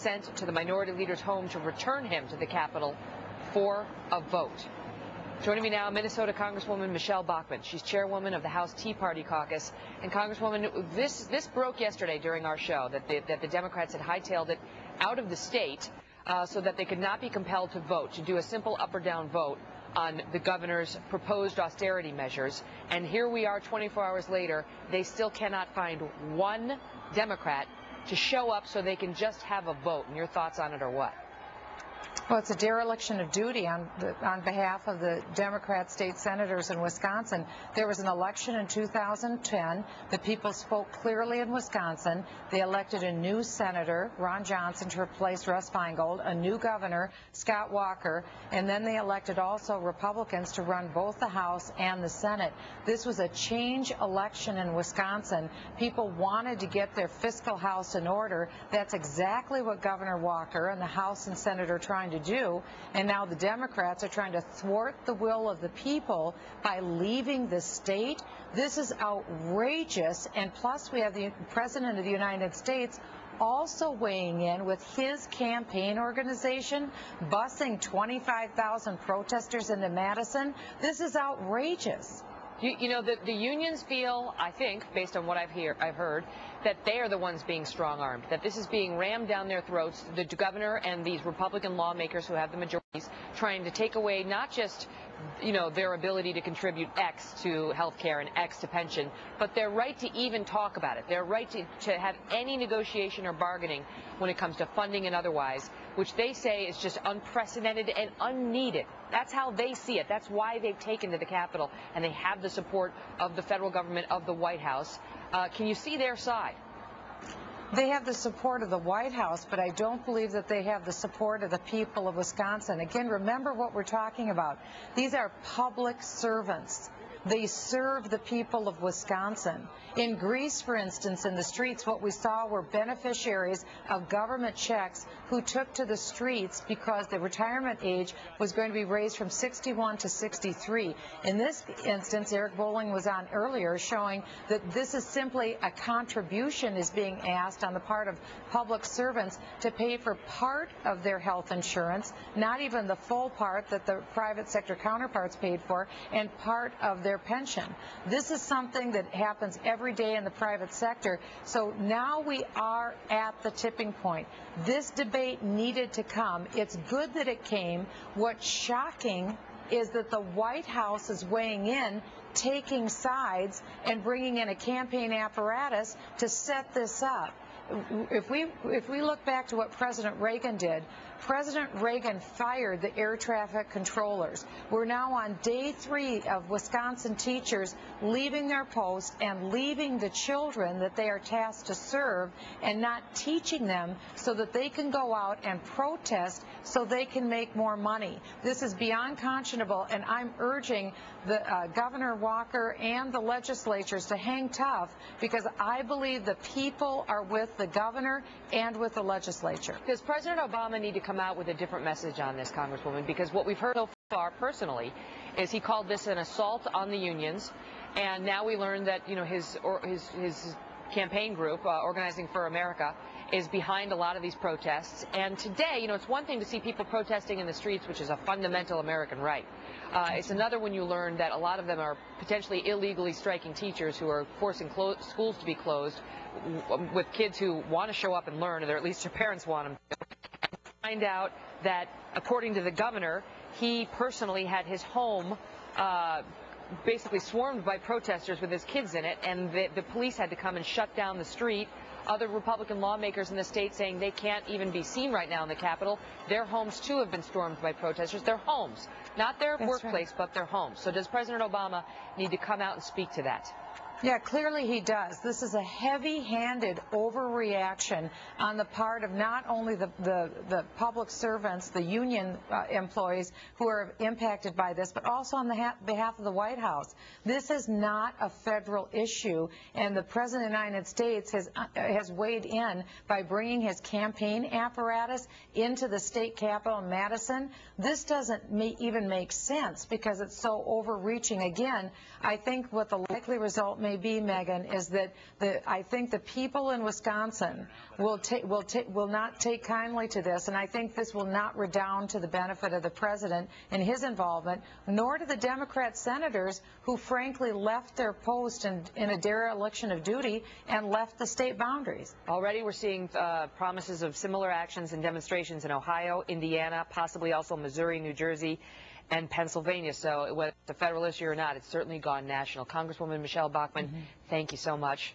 sent to the minority leader's home to return him to the Capitol for a vote. Joining me now, Minnesota Congresswoman Michele Bachmann. She's chairwoman of the House Tea Party caucus. And Congresswoman, this broke yesterday during our show, that the Democrats had hightailed it out of the state so that they could not be compelled to vote, to do a simple up or down vote on the governor's proposed austerity measures. And here we are 24 hours later, they still cannot find one Democrat to show up so they can just have a vote. And your thoughts on it are what? Well, it's a dereliction of duty on behalf of the Democrat state senators in Wisconsin. There was an election in 2010. The people spoke clearly in Wisconsin. They elected a new senator, Ron Johnson, to replace Russ Feingold, a new governor, Scott Walker, and then they elected also Republicans to run both the House and the Senate. This was a change election in Wisconsin. People wanted to get their fiscal house in order. That's exactly what Governor Walker and the House and Senate are trying to do, and now the Democrats are trying to thwart the will of the people by leaving the state. This is outrageous, and plus we have the President of the United States also weighing in with his campaign organization, busing 25,000 protesters into Madison. This is outrageous. You know, the unions feel, I think, based on what I've heard, that they are the ones being strong-armed, that this is being rammed down their throats, the governor and these Republican lawmakers who have the majorities, trying to take away not just, you know, their ability to contribute X to health care and X to pension, but their right to even talk about it, their right to have any negotiation or bargaining when it comes to funding and otherwise, which they say is just unprecedented and unneeded. That's how they see it. That's why they've taken to the Capitol, and they have the support of the federal government, of the White House. Can you see their side? They have the support of the White House, but I don't believe that they have the support of the people of Wisconsin. Again, remember what we're talking about. These are public servants. They serve the people of Wisconsin. In Greece, for instance, in the streets, what we saw were beneficiaries of government checks who took to the streets because the retirement age was going to be raised from 61 to 63. In this instance, Eric Bolling was on earlier showing that this is simply a contribution is being asked on the part of public servants to pay for part of their health insurance, not even the full part that the private sector counterparts paid for, and part of their pension. This is something that happens every day in the private sector. So now we are at the tipping point. This debate needed to come. It's good that it came. What's shocking is that the White House is weighing in, taking sides, and bringing in a campaign apparatus to set this up. If we look back to what President Reagan did, President Reagan fired the air traffic controllers. We're now on day 3 of Wisconsin teachers leaving their post and leaving the children that they are tasked to serve and not teaching them so that they can go out and protest so they can make more money. This is beyond conscionable, and I'm urging the Governor Walker and the legislatures to hang tough, because I believe the people are with the governor and with the legislature. Does President Obama need to come out with a different message on this, Congresswoman? Because what we've heard so far personally is he called this an assault on the unions, and now we learned that, you know, his campaign group, Organizing for America, is behind a lot of these protests. And today, you know, it's one thing to see people protesting in the streets, which is a fundamental American right. It's another when you learn that a lot of them are potentially illegally striking teachers who are forcing schools to be closed with kids who want to show up and learn, or at least their parents want them to. And find out that, according to the governor, he personally had his home basically swarmed by protesters with his kids in it, and the police had to come and shut down the street. Other Republican lawmakers in the state saying they can't even be seen right now in the Capitol. Their homes, too, have been stormed by protesters. Their homes, not their workplace, but their homes. So does President Obama need to come out and speak to that? Yeah, clearly he does. This is a heavy-handed overreaction on the part of not only the public servants, the union employees who are impacted by this, but also on the behalf of the White House. This is not a federal issue, and the President of the United States has weighed in by bringing his campaign apparatus into the state capitol in Madison. This doesn't even make sense because it's so overreaching. Again, I think what the likely result may be, Megyn, is that I think the people in Wisconsin will not take kindly to this, and I think this will not redound to the benefit of the president and his involvement, nor to the Democrat senators who frankly left their post in a dereliction of duty and left the state boundaries. Already we're seeing promises of similar actions and demonstrations in Ohio, Indiana, possibly also Missouri, New Jersey, and Pennsylvania. So whether it's a federal issue or not, it's certainly gone national. Congresswoman Michele Bachmann, thank you so much.